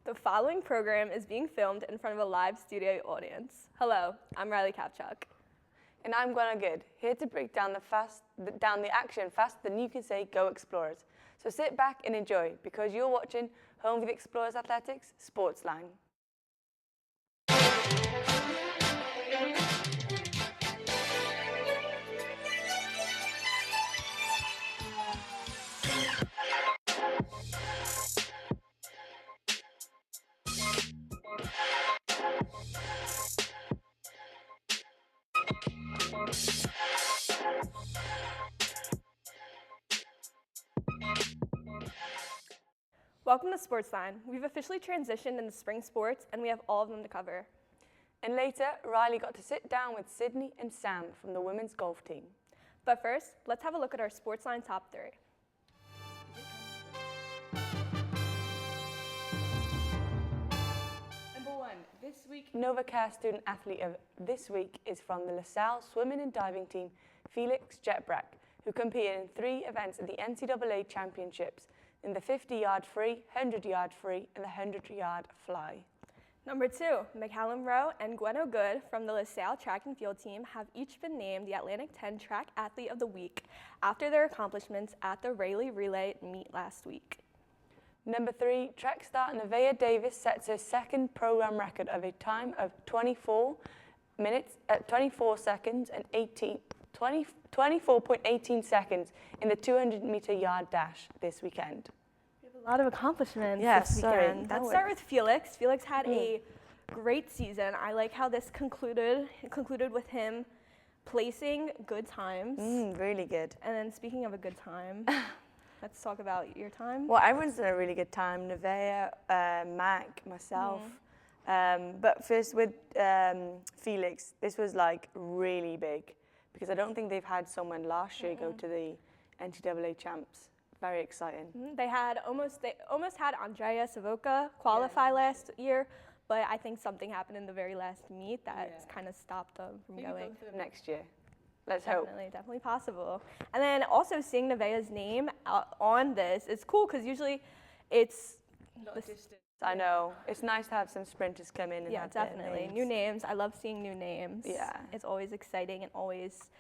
The following program is being filmed in front of a live studio audience. Hello, I'm Riley Kapchuk. And I'm Gwen, here to break down the action faster than you can say Go Explorers. So sit back and enjoy, because you're watching Home with Explorers Athletics SportsLine. Welcome to SportsLine. We've officially transitioned into spring sports, and we have all of them to cover. And later, Riley got to sit down with Sydnie and Sam from the women's golf team. But first, let's have a look at our SportsLine top 3. Number 1, this week NovaCare student athlete of this week is from the LaSalle swimming and diving team, Felix Jetbrack, who competed in 3 events at the NCAA Championships in the 50-yard free, 100-yard free, and the 100-yard fly. Number 2, McCallum Rowe and Gwen Good from the LaSalle track and field team have each been named the Atlantic 10 Track Athlete of the Week after their accomplishments at the Raleigh Relay meet last week. Number 3, track star Nevaeh Davis sets her second program record of a time of 24 seconds and 24.18 seconds in the 200-meter yard dash this weekend. We have a lot of accomplishments this weekend. Sorry. Let's start with Felix. Felix had a great season. I like how this concluded. It concluded with him placing good times. Really good. And then speaking of a good time, let's talk about your time. Well, everyone's done a really good time. Nevaeh, Mac, myself. But first with Felix, this was like really big, because I don't think they've had someone last year go to the NCAA champs. Very exciting. They almost had Andrea Savoca qualify last year, but I think something happened in the very last meet that kind of stopped them from going. Next year. Let's hope. Definitely possible. And then also seeing Nevaeh's name on this is cool, because usually it's I know. It's nice to have some sprinters come in and have definitely. names. New names. I love seeing new names. Yeah. It's always exciting and it's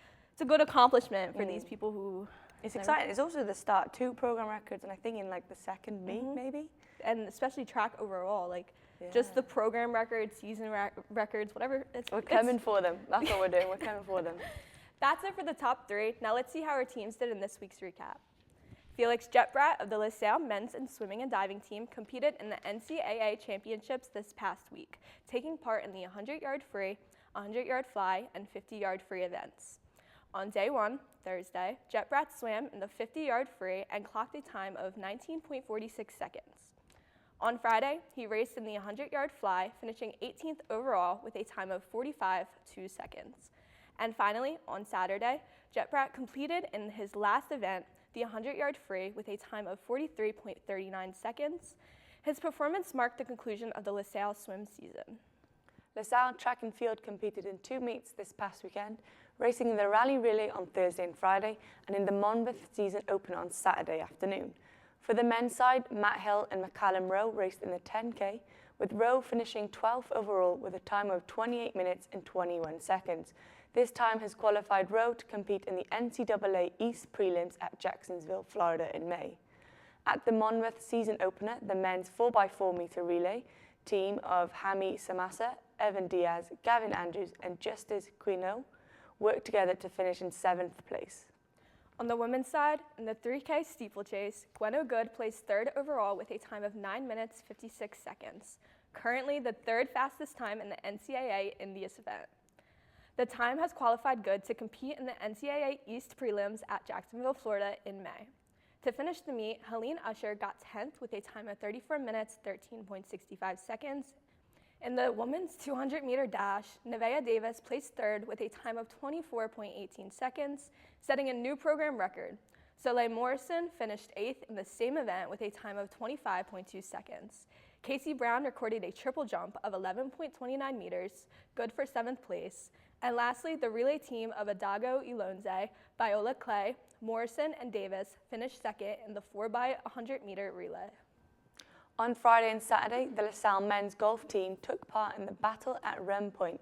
a good accomplishment for these people who... It's exciting. It's also the start 2 program records, and I think in like the second meet maybe. And especially track overall, just the program records, season records, whatever. We're coming for them. That's what we're doing. We're coming for them. That's it for the top 3. Now let's see how our teams did in this week's recap. Felix Jetbrack of the LaSalle men's and swimming and diving team competed in the NCAA championships this past week, taking part in the 100-yard free, 100-yard fly, and 50-yard free events. On day 1, Thursday, Jetbrack swam in the 50-yard free and clocked a time of 19.46 seconds. On Friday, he raced in the 100-yard fly, finishing 18th overall with a time of 45.2 seconds. And finally, on Saturday, Jetbrack completed in his last event, the 100-yard free, with a time of 43.39 seconds. His performance marked the conclusion of the LaSalle swim season. LaSalle track and field competed in 2 meets this past weekend, racing in the Raleigh Relay on Thursday and Friday, and in the Monmouth season open on Saturday afternoon. For the men's side, Matt Hill and McCallum Rowe raced in the 10K, with Rowe finishing 12th overall with a time of 28 minutes and 21 seconds. This time has qualified Rowe to compete in the NCAA East Prelims at Jacksonville, Florida in May. At the Monmouth season opener, the men's 4x4 meter relay team of Hami Samasa, Evan Diaz, Gavin Andrews, and Justice Quino worked together to finish in 7th place. On the women's side, in the 3K steeplechase, Gwen Good placed 3rd overall with a time of 9 minutes 56 seconds, currently the 3rd fastest time in the NCAA in this event. The time has qualified Good to compete in the NCAA East Prelims at Jacksonville, Florida in May. To finish the meet, Helene Usher got 10th with a time of 34 minutes 13.65 seconds. In the women's 200-meter dash, Nevaeh Davis placed 3rd with a time of 24.18 seconds, setting a new program record. Soleil Morrison finished 8th in the same event with a time of 25.2 seconds. Casey Brown recorded a triple jump of 11.29 meters, good for 7th place. And lastly, the relay team of Adago Ilonze, Viola Clay, Morrison, and Davis finished 2nd in the 4x100-meter relay. On Friday and Saturday, the LaSalle men's golf team took part in the Battle at Rem Point,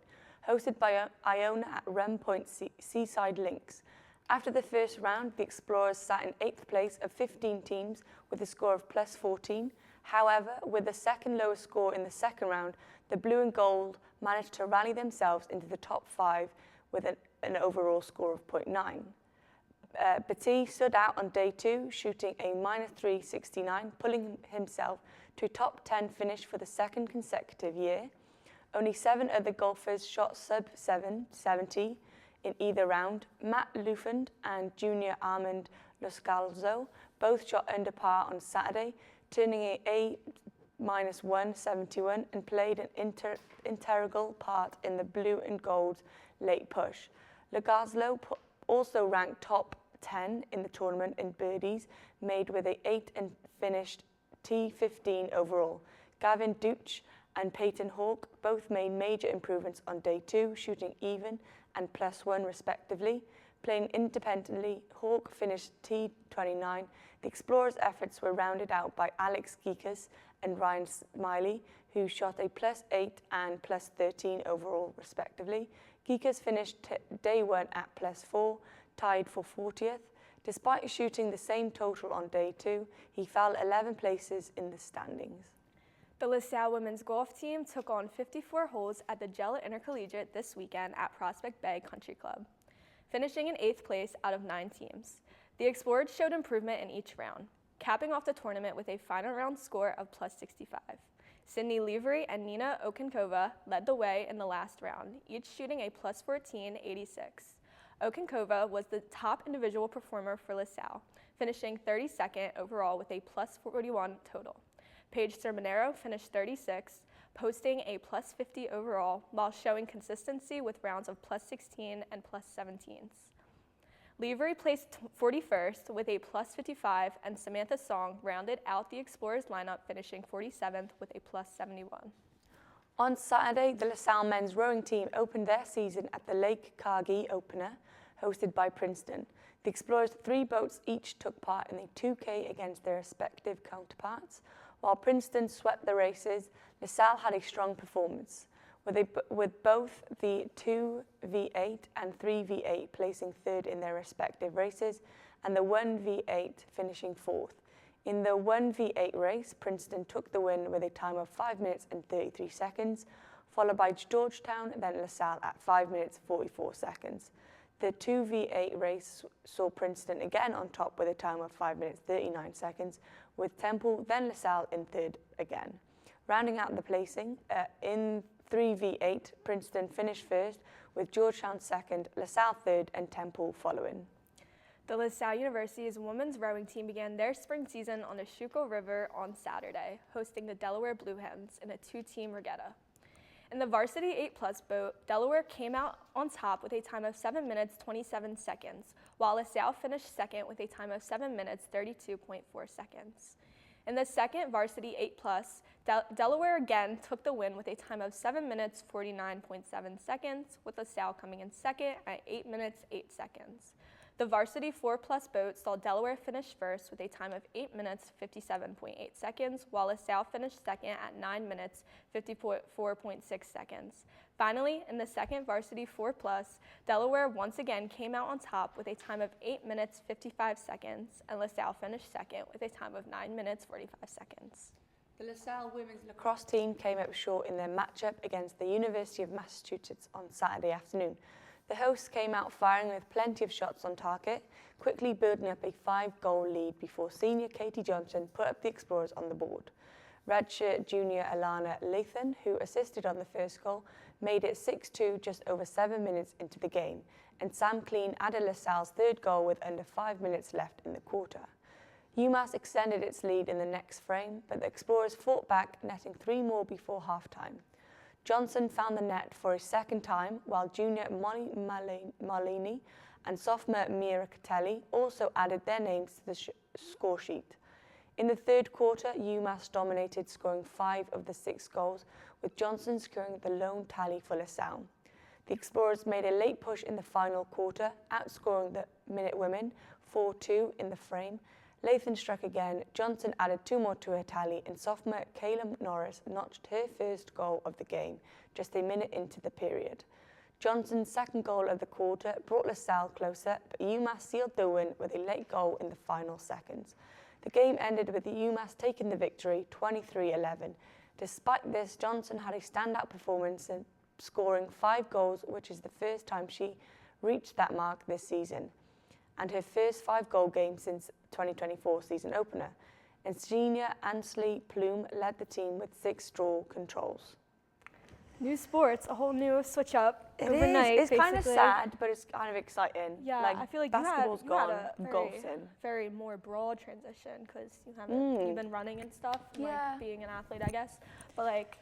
hosted by Iona at Rem Point Seaside Links. After the first round, the Explorers sat in 8th place of 15 teams with a score of plus 14. However, with the second lowest score in the second round, the blue and gold managed to rally themselves into the top 5 with an overall score of 0.9. Petit stood out on day 2, shooting a -369, pulling himself to a top 10 finish for the second consecutive year. Only 7 other golfers shot sub-70 in either round. Matt Lufand and junior Armand Loscalzo both shot under par on Saturday, turning a -171 and played an integral part in the blue and gold late push. Loscalzo also ranked top 10 in the tournament in birdies made with a 8 and finished T15 overall. Gavin Deutsch and Peyton Hawke both made major improvements on day 2, shooting even and +1 respectively. Playing independently, Hawke finished T29. The Explorers' efforts were rounded out by Alex Geekas and Ryan Smiley, who shot a +8 and +13 overall respectively. Geekas finished day 1 at +4, tied for 40th. Despite shooting the same total on day 2, he fell 11 places in the standings. The LaSalle women's golf team took on 54 holes at the Jella Intercollegiate this weekend at Prospect Bay Country Club, finishing in 8th place out of 9 teams. The Explorers showed improvement in each round, capping off the tournament with a final round score of +65. Sydney Levery and Nina Okinkova led the way in the last round, each shooting a +14.86. Okinkova was the top individual performer for LaSalle, finishing 32nd overall with a +41 total. Paige Sermonero finished 36th, posting a +50 overall while showing consistency with rounds of +16 and +17s. Levery placed 41st with a +55, and Samantha Song rounded out the Explorers lineup, finishing 47th with a +71. On Saturday, the LaSalle men's rowing team opened their season at the Lake Cargy Opener, hosted by Princeton. The Explorers' 3 boats each took part in a 2K against their respective counterparts. While Princeton swept the races, LaSalle had a strong performance, with both the 2v8 and 3v8 placing 3rd in their respective races, and the 1v8 finishing 4th. In the 1v8 race, Princeton took the win with a time of 5 minutes and 33 seconds, followed by Georgetown, then LaSalle at 5 minutes 44 seconds. The 2v8 race saw Princeton again on top with a time of 5 minutes 39 seconds, with Temple, then LaSalle in 3rd again. Rounding out the placing, in 3v8, Princeton finished 1st, with Georgetown 2nd, LaSalle 3rd, and Temple following. The LaSalle University's women's rowing team began their spring season on the Schuylkill River on Saturday, hosting the Delaware Blue Hens in a 2-team regatta. In the varsity 8+ boat, Delaware came out on top with a time of 7 minutes 27 seconds, while LaSalle finished 2nd with a time of 7 minutes 32.4 seconds. In the second varsity 8+, Delaware again took the win with a time of 7 minutes 49.7 seconds, with LaSalle coming in 2nd at 8 minutes 8 seconds. The varsity 4+ boat saw Delaware finish 1st with a time of 8 minutes 57.8 seconds, while LaSalle finished 2nd at 9 minutes 54.6 seconds. Finally, in the second varsity 4+, Delaware once again came out on top with a time of 8 minutes 55 seconds, and LaSalle finished 2nd with a time of 9 minutes 45 seconds. The LaSalle women's lacrosse team came up short in their matchup against the University of Massachusetts on Saturday afternoon. The hosts came out firing with plenty of shots on target, quickly building up a 5-goal lead before senior Katie Johnson put up the Explorers on the board. Redshirt junior Alana Lathan, who assisted on the first goal, made it 6-2 just over 7 minutes into the game, and Sam Clean added LaSalle's 3rd goal with under 5 minutes left in the quarter. UMass extended its lead in the next frame, but the Explorers fought back, netting 3 more before halftime. Johnson found the net for a 2nd time, while junior Molly Marlini and sophomore Mira Catelli also added their names to the score sheet. In the 3rd quarter, UMass dominated, scoring 5 of the 6 goals, with Johnson scoring the lone tally for LaSalle. The Explorers made a late push in the final quarter, outscoring the Minute Women 4-2 in the frame. Latham struck again, Johnson added 2 more to her tally, and sophomore Kayla Norris notched her first goal of the game, just a minute into the period. Johnson's second goal of the quarter brought LaSalle closer, but UMass sealed the win with a late goal in the final seconds. The game ended with UMass taking the victory 23-11. Despite this, Johnson had a standout performance in scoring 5 goals, which is the first time she reached that mark this season, and her first 5-goal game since 2024 season opener. And senior Ansley Plume led the team with 6 draw controls. New sports, a whole new switch up It overnight. is. It's kind of basically. sad, but it's kind of exciting. Yeah, like, I feel like basketball's you had gone, a golf's in. very more broad transition because you've been running and stuff, and, Yeah. like being an athlete, I guess. But like,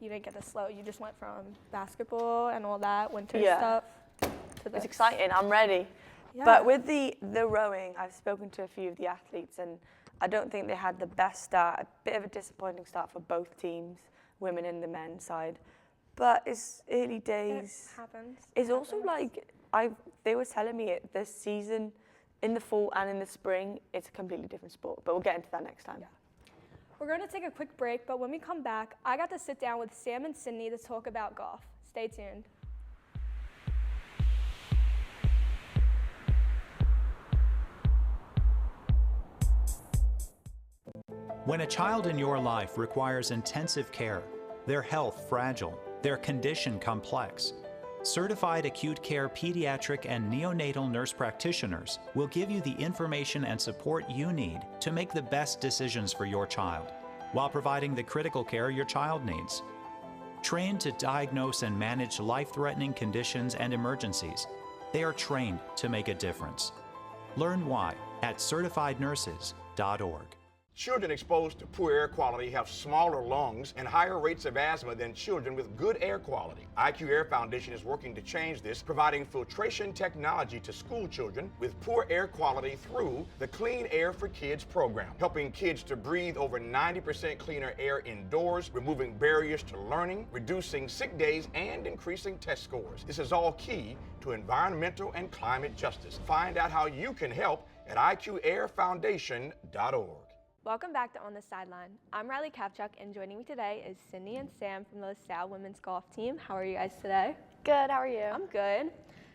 you didn't get the slow. You just went from basketball and all that winter stuff to this. It's exciting. I'm ready. Yeah. But with the rowing, I've spoken to a few of the athletes, and I don't think they had the best start. A bit of a disappointing start for both teams, women and the men's side. But it's early days. It happens. It's also like they were telling me it this season, in the fall and in the spring, it's a completely different sport. But we'll get into that next time. Yeah. We're going to take a quick break, but when we come back, I got to sit down with Sam and Sydnie to talk about golf. Stay tuned. When a child in your life requires intensive care, their health fragile, their condition complex, certified acute care pediatric and neonatal nurse practitioners will give you the information and support you need to make the best decisions for your child, while providing the critical care your child needs. Trained to diagnose and manage life-threatening conditions and emergencies, they are trained to make a difference. Learn why at certifiednurses.org. Children exposed to poor air quality have smaller lungs and higher rates of asthma than children with good air quality. IQ Air Foundation is working to change this, providing filtration technology to school children with poor air quality through the Clean Air for Kids program, helping kids to breathe over 90% cleaner air indoors, removing barriers to learning, reducing sick days, and increasing test scores. This is all key to environmental and climate justice. Find out how you can help at IQAirFoundation.org. Welcome back to On the Sideline. I'm Riley Kapchuk, and joining me today is Sydnie and Sam from the LaSalle women's golf team. How are you guys today? Good, how are you? I'm good.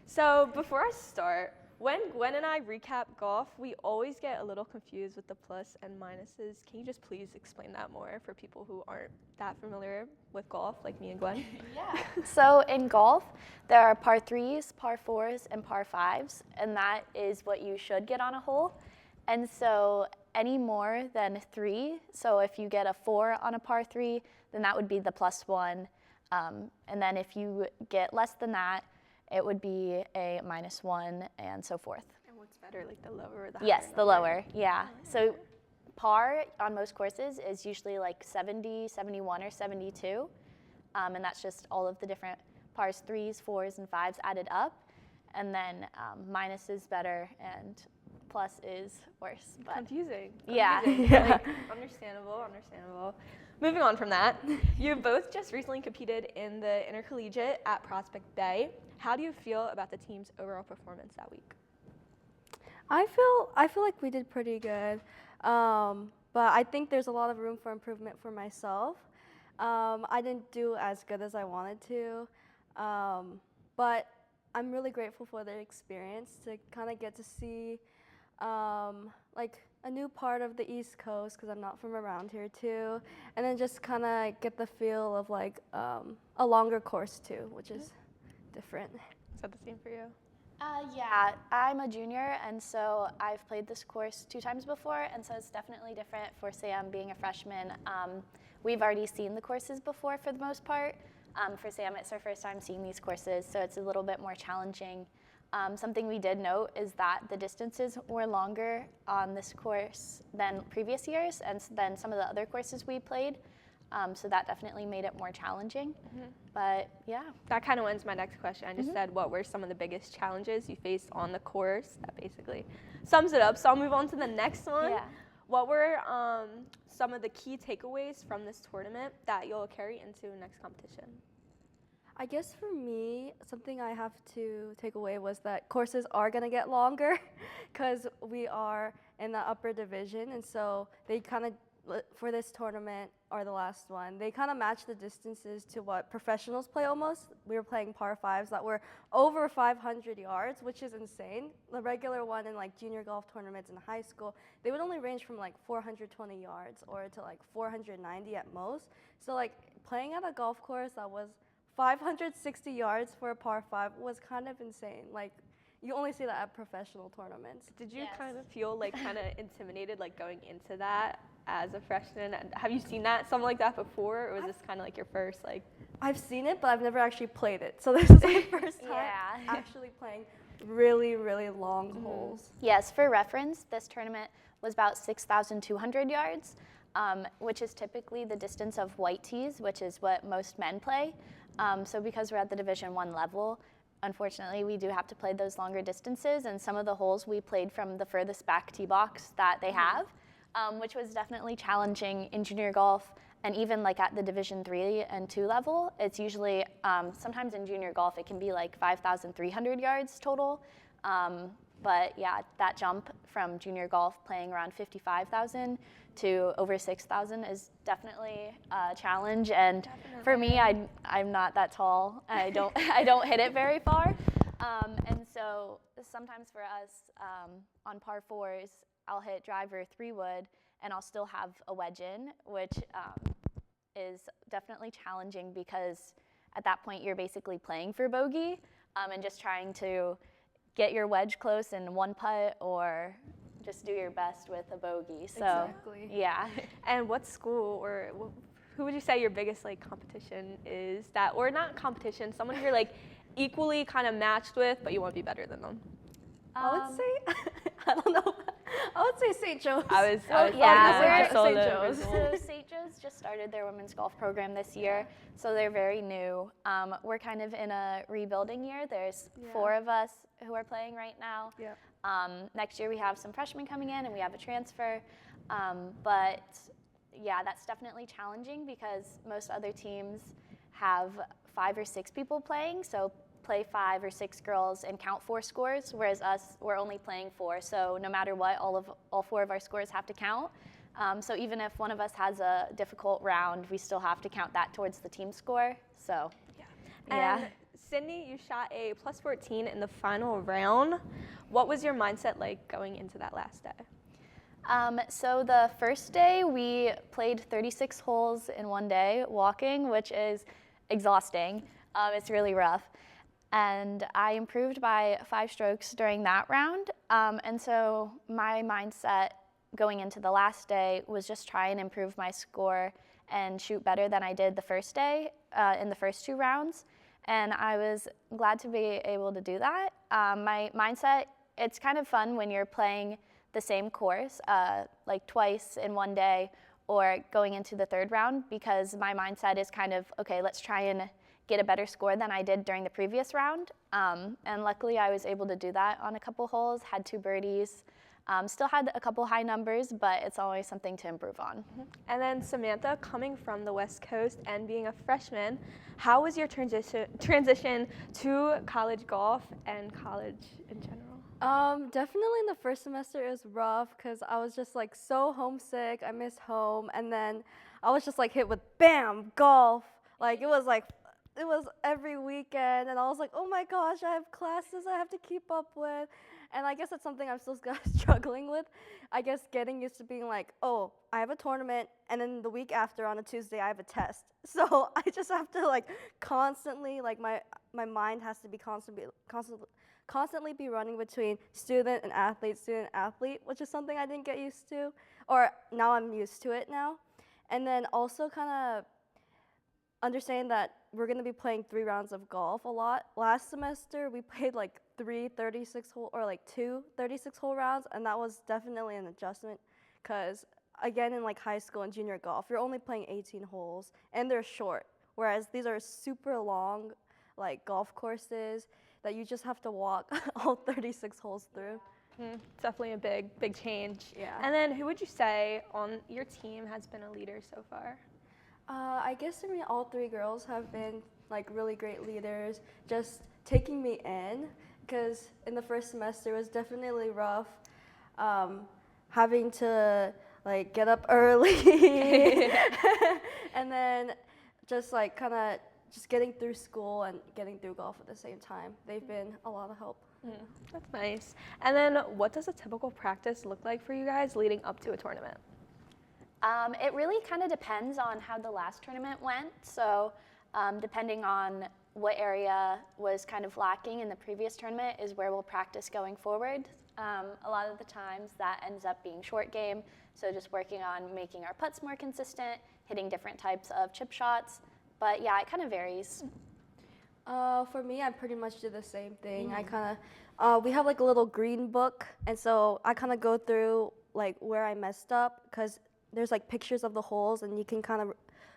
So before I start, when Gwen and I recap golf, we always get a little confused with the plus and minuses. Can you just please explain that more for people who aren't that familiar with golf, like me and Gwen? Yeah. So in golf, there are par 3s, par 4s, and par 5s, and that is what you should get on a hole. And so any more than 3, so if you get a 4 on a par 3, then that would be the +1. And then if you get less than that, it would be a -1 and so forth. And what's better, like the lower or the higher? Yes, the number? lower, yeah. So par on most courses is usually like 70, 71, or 72. And that's just all of the different pars 3s, 4s, and 5s added up. And then minus is better and plus is worse. But Confusing. Yeah. Like, understandable. Moving on from that, you both just recently competed in the intercollegiate at Prospect Bay. How do you feel about the team's overall performance that week? I feel like we did pretty good, but I think there's a lot of room for improvement for myself. I didn't do as good as I wanted to, but I'm really grateful for the experience to kind of get to see like a new part of the East Coast, because I'm not from around here too, and then just kind of get the feel of like a longer course too, which is different. Is that the same for you? Yeah, I'm a junior, and so I've played this course 2 times before, and so it's definitely different for Sam being a freshman. We've already seen the courses before for the most part. For Sam, it's her first time seeing these courses, so it's a little bit more challenging. Something we did note is that the distances were longer on this course than previous years and than some of the other courses we played. So that definitely made it more challenging. But yeah. That kind of ends my next question. I just said, what were some of the biggest challenges you faced on the course? That basically sums it up. So I'll move on to the next one. Yeah. What were some of the key takeaways from this tournament that you'll carry into next competition? I guess for me, something I have to take away was that courses are going to get longer because we are in the upper division, and so they kind of, for this tournament or the last one, they kind of matched the distances to what professionals play almost. We were playing par 5s that were over 500 yards, which is insane. The regular one in like junior golf tournaments in high school, they would only range from like 420 yards or to like 490 at most. So like playing at a golf course that was 560 yards for a par 5 was kind of insane. Like, you only see that at professional tournaments. Did you kind of feel like kind of intimidated like going into that as a freshman? Have you seen something like that before, or was this kind of like your first like? I've seen it, but I've never actually played it. So this is my first time actually playing really, really long holes. Yes, for reference, this tournament was about 6,200 yards, which is typically the distance of white tees, which is what most men play. So because we're at the Division I level, unfortunately, we do have to play those longer distances, and some of the holes we played from the furthest back tee box that they have, which was definitely challenging in junior golf, and even like at the Division III and II level. It's usually, sometimes in junior golf, it can be like 5,300 yards total. But yeah, that jump from junior golf playing around 55,000 to over 6,000 is definitely a challenge. And for me, I'm not that tall. I don't hit it very far. And so sometimes for us on par 4s, I'll hit driver 3-wood and I'll still have a wedge in, which is definitely challenging because at that point you're basically playing for bogey and just trying to get your wedge close in one putt or just do your best with a bogey. So, yeah. And what school or who would you say your biggest like competition is that, or not competition, someone you're like equally kind of matched with, but you want to be better than them? I would say, I don't know. I would say St. Joe's. St. Joe's. So St. Joe's just started their women's golf program this year, so they're very new. We're kind of in a rebuilding year. There's 4 of us who are playing right now. Next year we have some freshmen coming in and we have a transfer. But yeah, that's definitely challenging because most other teams have 5 or 6 people playing, so play 5 or 6 girls and count 4 scores, whereas us, we're only playing 4. So no matter what, all 4 of our scores have to count. So even if one of us has a difficult round, we still have to count that towards the team score. So And Sydnie, you shot a plus 14 in the final round. What was your mindset like going into that last day? So the first day we played 36 holes in one day walking, which is exhausting. It's really rough. And I improved by 5 strokes during that round. And so my mindset going into the last day was just try and improve my score and shoot better than I did the first day in the first 2 rounds. And I was glad to be able to do that. My mindset, it's kind of fun when you're playing the same course like twice in one day or going into the 3rd round, because my mindset is kind of, okay, let's try and get a better score than I did during the previous round. And luckily I was able to do that on a couple holes, had 2 birdies. Still had a couple high numbers, but it's always something to improve on. And then Samantha, coming from the West Coast and being a freshman, how was your transition to college golf and college in general? Definitely in the first semester it was rough because I was just like so homesick. I missed home, and then I was just like hit with bam golf. Like it was every weekend, and I was like, oh my gosh, I have classes I have to keep up with. And I guess that's something I'm still struggling with. I guess getting used to being like, oh, I have a tournament, and then the week after on a Tuesday I have a test. So I just have to like constantly, like my mind has to be constantly be running between student and athlete, which is something I didn't get used to, or now I'm used to it now. And then also kind of understanding that we're going to be playing 3 rounds of golf a lot. Last semester, we played like 2 36-hole rounds, and that was definitely an adjustment because, again, in like high school and junior golf, you're only playing 18 holes, and they're short, whereas these are super long like golf courses that you just have to walk all 36 holes through. It's definitely a big change. Yeah. And then who would you say on your team has been a leader so far? I guess all 3 girls have been like really great leaders, just taking me in, because in the first semester it was definitely rough. having to like get up early and then just like kind of just getting through school and getting through golf at the same time. They've been a lot of help. That's nice. And then what does a typical practice look like for you guys leading up to a tournament? It really kind of depends on how the last tournament went. So depending on what area was kind of lacking in the previous tournament is where we'll practice going forward. A lot of the times that ends up being short game, so just working on making our putts more consistent, hitting different types of chip shots. But yeah, it kind of varies. For me, I pretty much do the same thing. I kind of, we have like a little green book, and so I kind of go through like where I messed up, because there's like pictures of the holes, and you can kind of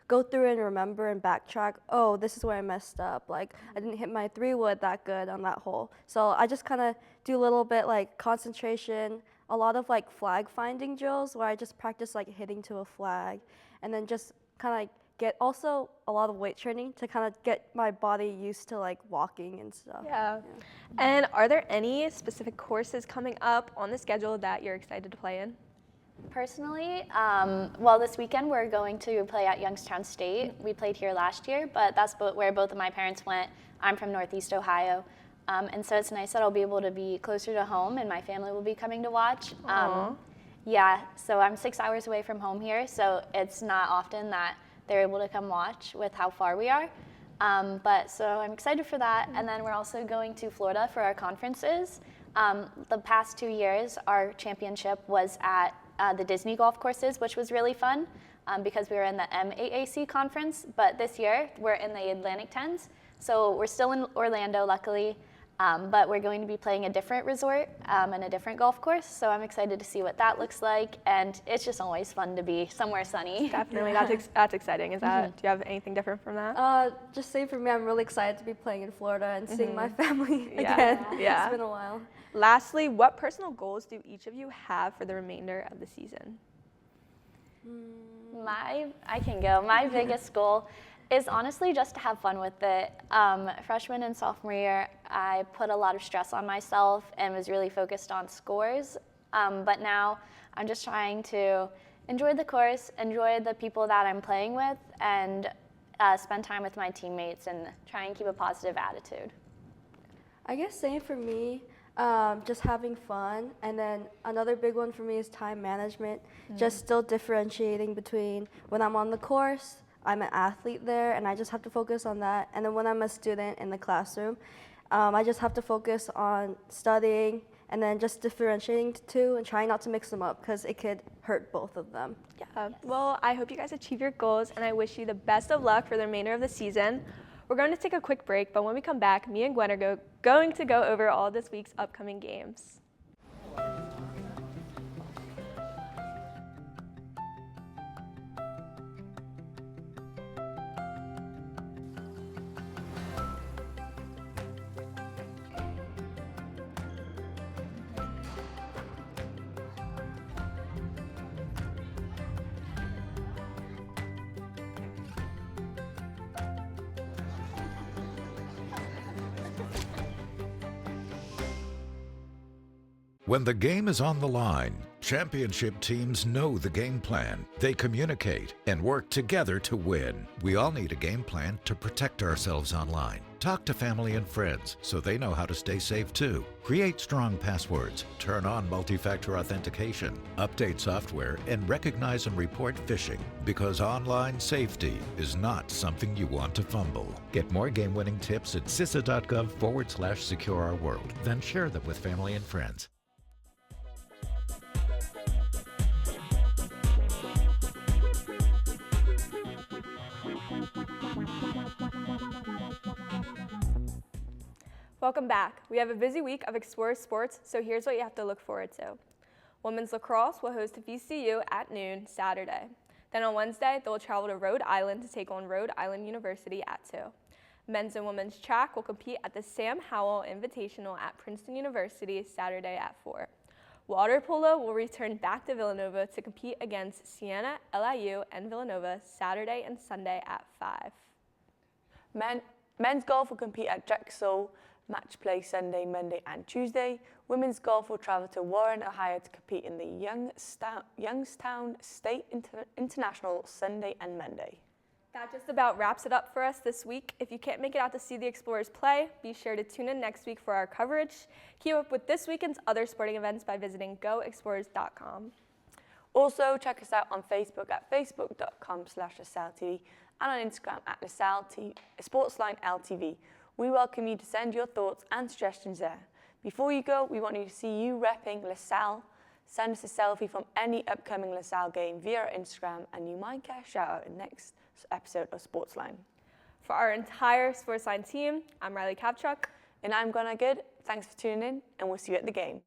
go through and remember and backtrack. Oh, this is where I messed up. Like I didn't hit my 3-wood that good on that hole. So I just kind of do a little bit like concentration, a lot of like flag finding drills where I just practice like hitting to a flag, and then just kind of get also a lot of weight training to kind of get my body used to like walking and stuff. Yeah. And are there any specific courses coming up on the schedule that you're excited to play in? Personally, well, this weekend we're going to play at Youngstown State. We played here last year, but that's where both of my parents went. I'm from Northeast Ohio. And so it's nice that I'll be able to be closer to home and my family will be coming to watch. Yeah, so I'm 6 hours away from home here, so it's not often that they're able to come watch with how far we are. But so I'm excited for that. And then we're also going to Florida for our conferences. The past 2 years, our championship was at the Disney golf courses, which was really fun because we were in the MAAC conference. But this year, we're in the Atlantic 10s. So we're still in Orlando, luckily. But we're going to be playing a different resort and a different golf course, so I'm excited to see what that looks like, and it's just always fun to be somewhere sunny. Definitely, that's exciting. Is that? Do you have anything different from that? Just same for me, I'm really excited to be playing in Florida and seeing my family again. Yeah. It's been a while. Lastly, what personal goals do each of you have for the remainder of the season? I can go. My biggest goal is honestly just to have fun with it. Freshman and sophomore year, I put a lot of stress on myself and was really focused on scores. But now I'm just trying to enjoy the course, enjoy the people that I'm playing with, and spend time with my teammates and try and keep a positive attitude. I guess same for me, just having fun. And then another big one for me is time management, just still differentiating between when I'm on the course, I'm an athlete there, and I just have to focus on that. And then when I'm a student in the classroom, I just have to focus on studying and then just differentiating the two and trying not to mix them up because it could hurt both of them. Yeah. Well, I hope you guys achieve your goals, and I wish you the best of luck for the remainder of the season. We're going to take a quick break, but when we come back, me and Gwen are going to go over all this week's upcoming games. When the game is on the line, championship teams know the game plan. They communicate and work together to win. We all need a game plan to protect ourselves online. Talk to family and friends so they know how to stay safe too. Create strong passwords, turn on multi-factor authentication, update software, and recognize and report phishing, because online safety is not something you want to fumble. Get more game-winning tips at cisa.gov/secure-our-world. Then share them with family and friends. Welcome back. We have a busy week of Explore Sports, so here's what you have to look forward to. Women's lacrosse will host VCU at noon Saturday. Then on Wednesday, they'll travel to Rhode Island to take on Rhode Island University at 2. Men's and women's track will compete at the Sam Howell Invitational at Princeton University Saturday at 4. Water polo will return back to Villanova to compete against Siena, LIU, and Villanova Saturday and Sunday at 5. Men's golf will compete at Drexel Match play Sunday, Monday and Tuesday. Women's golf will travel to Warren, Ohio to compete in the Youngstown State International Sunday and Monday. That just about wraps it up for us this week. If you can't make it out to see the Explorers play, be sure to tune in next week for our coverage. Keep up with this weekend's other sporting events by visiting goexplorers.com. Also, check us out on Facebook at facebook.com/LaSalleTV and on Instagram at SportsLine LTV. We welcome you to send your thoughts and suggestions there. Before you go, we want you to see you repping LaSalle. Send us a selfie from any upcoming LaSalle game via our Instagram, and you might get a shout out in the next episode of SportsLine. For our entire SportsLine team, I'm Riley Kapchuk. And I'm Gwen Good. Thanks for tuning in, and we'll see you at the game.